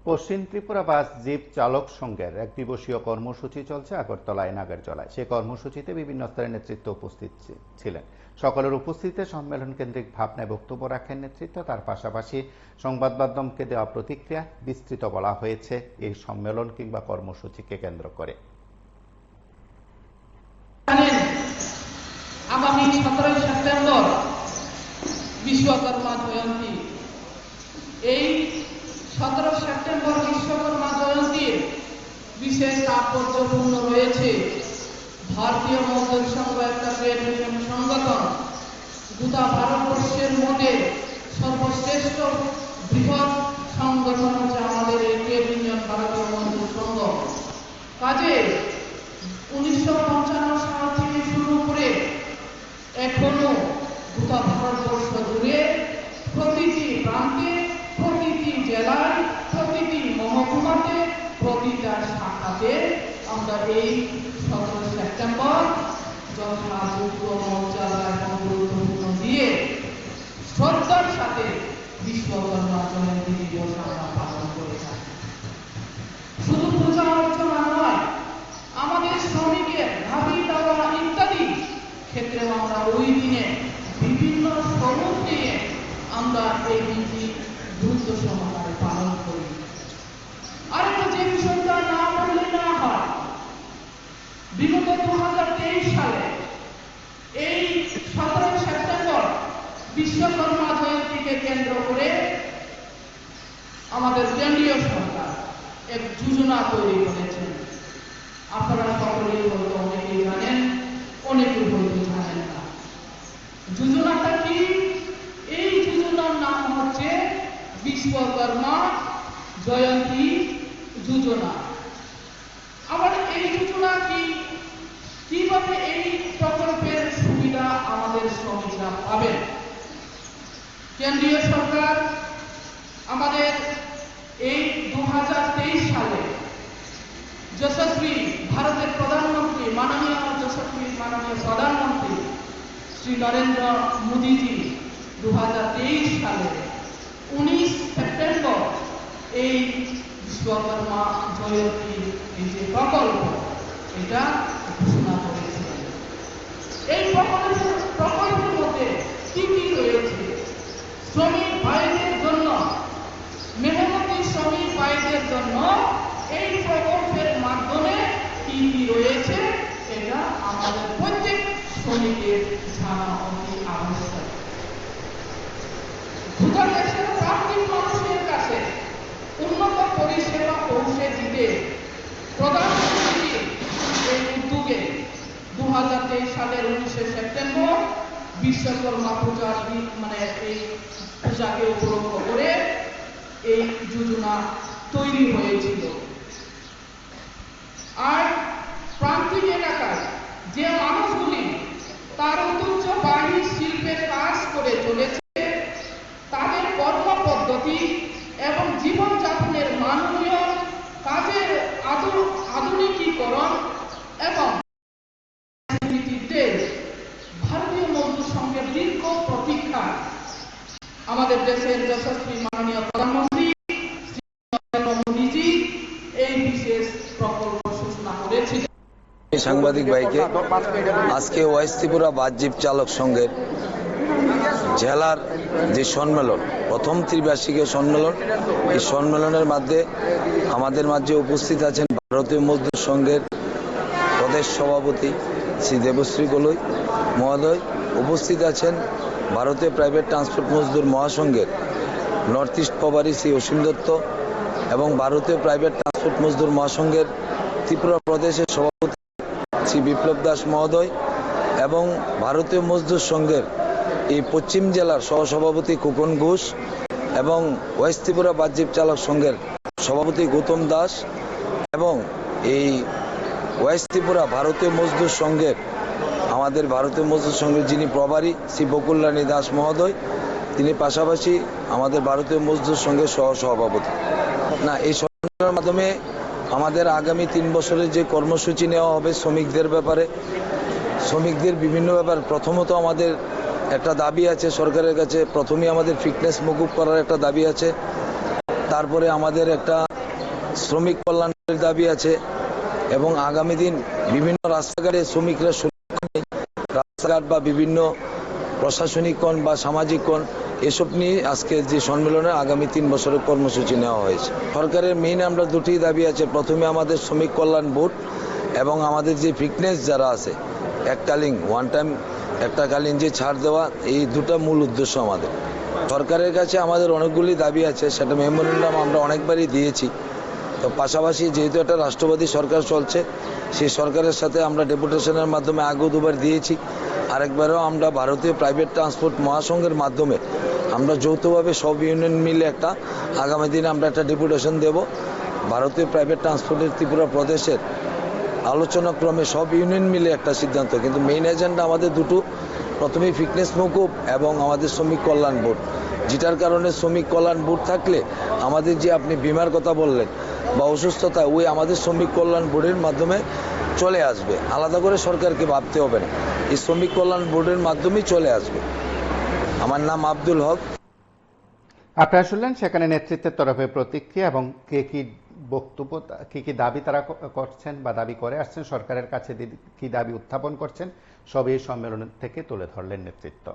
পশ্চিম ত্রিপুরা বাস zip চালক সংঘের এক দিবসীয় কর্মসূচি চলছে আগরতলায় নাগেরজলায়। সেই কর্মসূচিতে বিভিন্ন স্তরের নেতৃত্ব উপস্থিত ছিলেন। সকলের উপস্থিতিতে সম্মেলন কেন্দ্রিক ভাবনায় বক্তব্য রাখেন নেতৃত্ব। তার পাশাপাশি সংবাদ মাধ্যমকে দেওয়া প্রতিক্রিয়া বিস্তৃত বলা হয়েছে এই সম্মেলন কিংবা কর্মসূচিকে কেন্দ্র করে। আগামী 17 সেপ্টেম্বর বিশ্বকর্মা জয়ন্তী। এই 17 সেপ্টেম্বর বিশ্বকর্মা জয়ন্তীর বিশেষ তাৎপর্যপূর্ণ রয়েছে। ভারতীয় মজদুর সংঘ একটা ট্রেড ইউনিয়ন সংগঠন, গোটা ভারতবর্ষের মধ্যে সর্বশ্রেষ্ঠ বৃহৎ সংগঠন হচ্ছে আমাদের এই ট্রেড ইউনিয়ন ভারতীয় মজদুর সংঘ। কাজে 1955 সাল থেকে শুরু করে এখনো গোটা ভারতবর্ষ জুড়ে প্রতিটি প্রান্তে, প্রতিটি জেলায়, প্রতিটি মহকুমাতে, প্রতিটা শাখাতে আমরা এই 17 সেপ্টেম্বর যথাযোগ্য মর্যাদা এবং গুরুত্বপূর্ণ দিয়ে শ্রদ্ধার সাথে বিশ্বকর্মা জয়ন্তী দিবস আমরা পালন করে থাকি। শুধু পূজা অর্চনা নয়, আমাদের শ্রমিকের দাবি দাওয়া ইত্যাদি ক্ষেত্রেও আমরা ওই দিনে বিভিন্ন স্বরূপ নিয়ে আমরা এই দিনটি গুরুত্ব সহকারে পালন করি। আরেকটা যে বিষয়টা না বললে না হয়, বিগত 2023 সালে এই 17 সেপ্টেম্বর বিশ্বকর্মা জয়ন্তীকে কেন্দ্র করে আমাদের কেন্দ্রীয় সরকার এক যোজনা তৈরি করেছেন। আপনারা সকলেই হয়তো অনেকেই জানেন, অনেকে হয়তো জানেন না। যোজনাটা কি? এই যোজনার নাম হচ্ছে বিশ্বকর্মা জয়ন্তী যোজনা। আবার এই যোজনা কি, কিভাবে এই প্রকল্পের সুবিধা আমাদের শ্রমিকরা পাবেন? কেন্দ্রীয় সরকার আমাদের এই 2023 সালে যশস্বী ভারতের প্রধানমন্ত্রী মাননীয় প্রধানমন্ত্রী শ্রী নরেন্দ্র মোদীজি 2023 সালে 19 সেপ্টেম্বর এই বিশ্বকর্মা জয়ন্তী এই যে প্রকল্প, এটা ঘোষণা করেছিলেন। এই প্রকল্পের মধ্যে কি কি রয়েছে? শ্রমিক ভাইদের জন্য, মেহনতি শ্রমিক ভাইদের জন্য এই প্রকল্পের মাধ্যমে কি কি রয়েছে এটা আমাদের প্রত্যেক শ্রমিকের জানা অতি আবশ্যক। গোটা দেশের প্রান্তিক মানুষের কাছে উন্নত পরিষেবা পৌঁছে দিতে প্রধানমন্ত্রীর এই উদ্যোগে 2023 সালের 19 সেপ্টেম্বর বিশ্বকর্মা পূজার এই পূজাকে উপলক্ষ করে এই যোজনা তৈরি হয়েছিল। আর প্রান্তিক এলাকায় যে মানুষগুলি তার ঐতিহ্যবাহী শিল্পের কাজ করে চলেছে, তাদের কর্ম পদ্ধতি এবং জীবনযাপনের মাননীয় কাজের আধুনিকীকরণ এবং ভারতীয় মজদুর সংঘের দীর্ঘ প্রতীক্ষা আমাদের দেশের যশস্বী মাননীয় প্রধানমন্ত্রী শ্রী নরেন্দ্র মোদীজি এই বিশেষ প্রকল্প সূচনা করেছিলেন। সাংবাদিক ভাইকে আজকে ওয়াইস ত্রিপুরা বাস জিপ চালক সংঘের জেলার যে সম্মেলন, প্রথম ত্রিবার্ষিকীয় সম্মেলন, এই সম্মেলনের মধ্যে আমাদের মাঝে উপস্থিত আছেন ভারতীয় মজদুর সংঘের প্রদেশ সভাপতি শ্রী দেবশ্রী গোলই মহোদয়, উপস্থিত আছেন ভারতীয় প্রাইভেট ট্রান্সপোর্ট মজদুর মহাসংঘের নর্থ ইস্ট প্রভারী শ্রী অসীম দত্ত এবং ভারতীয় প্রাইভেট ট্রান্সপোর্ট মজদুর মহাসংঘের ত্রিপুরা প্রদেশের সভাপতি শ্রী বিপ্লব দাস মহোদয় এবং ভারতীয় মজদুর সংঘের এই পশ্চিম জেলার সহসভাপতি খোকন ঘোষ এবং ওয়েস্ট ত্রিপুরা বাস জিপ চালক সংঘের সভাপতি গৌতম দাস এবং এই ওয়েস্ট ত্রিপুরা ভারতীয় মজদুর সংঘের আমাদের ভারতীয় মজদুর সংঘের যিনি প্রভারী শ্রী বকুলরানী দাস মহোদয়, তিনি পাশাপাশি আমাদের ভারতীয় মজদুর সংঘের সহসভাপতি। এই সম্মেলনের মাধ্যমে আমাদের আগামী 3 বছরের যে কর্মসূচি নেওয়া হবে শ্রমিকদের ব্যাপারে, শ্রমিকদের বিভিন্ন ব্যাপার, প্রথমত আমাদের একটা দাবি আছে সরকারের কাছে, প্রথমেই আমাদের ফিটনেস মকুব করার একটা দাবি আছে। তারপরে আমাদের একটা শ্রমিক কল্যাণের দাবি আছে এবং আগামী দিন বিভিন্ন রাস্তাঘাটে শ্রমিকরা সুরক্ষা নেই, রাস্তাঘাট বা বিভিন্ন প্রশাসনিক কোণ বা সামাজিক কোণ এসব নিয়ে আজকে যে সম্মেলনে আগামী 3 বছরের কর্মসূচি নেওয়া হয়েছে। সরকারের মেইন আমরা দুটি দাবি আছে, প্রথমে আমাদের শ্রমিক কল্যাণ বোর্ড এবং আমাদের যে ফিটনেস যারা আছে এককালীন ওয়ান টাইম একটাকালীন যে ছাড় দেওয়া, এই দুটা মূল উদ্দেশ্য আমাদের। সরকারের কাছে আমাদের অনেকগুলি দাবি আছে, সেটা মেমোরেন্ডাম আমরা অনেকবারই দিয়েছি। তো পাশাপাশি যেহেতু একটা রাষ্ট্রবাদী সরকার চলছে, সেই সরকারের সাথে আমরা ডেপুটেশনের মাধ্যমে আগেও দুবার দিয়েছি, আরেকবারও আমরা ভারতীয় প্রাইভেট ট্রান্সপোর্ট মহাসংঘের মাধ্যমে আমরা যৌথভাবে সব ইউনিয়ন মিলে আগামী দিনে আমরা একটা ডেপুটেশন দেব। ভারতীয় প্রাইভেট ট্রান্সপোর্টের ত্রিপুরা প্রদেশের আলোচনাক্রমে সব ইউনিয়ন মিলে একটা সিদ্ধান্ত, কিন্তু মেইন এজেন্ডা আমাদের দুটো, প্রথমেই ফিটনেস মকুব এবং আমাদের শ্রমিক কল্যাণ বোর্ড, যেটার কারণে শ্রমিক কল্যাণ বোর্ড থাকলে আমাদের যে আপনি বিমার কথা বললেন বা অসুস্থতা, ওই আমাদের শ্রমিক কল্যাণ বোর্ডের মাধ্যমে চলে আসবে, আলাদা করে সরকারকে ভাবতে হবে না, এই শ্রমিক কল্যাণ বোর্ডের মাধ্যমেই চলে আসবে। আমার নাম আব্দুল হক। আপনারা শুনলেন সেখানে নেতৃত্বের তরফে প্রতিক্রিয়া এবং কে কি বক্তব্য, কি দাবি তারা করছেন বা দাবি করে আসছেন, সরকারের কাছে কি দাবি উত্থাপন করছেন, সবই সম্মেলন থেকে তুলে ধরলেন নেতৃত্ব।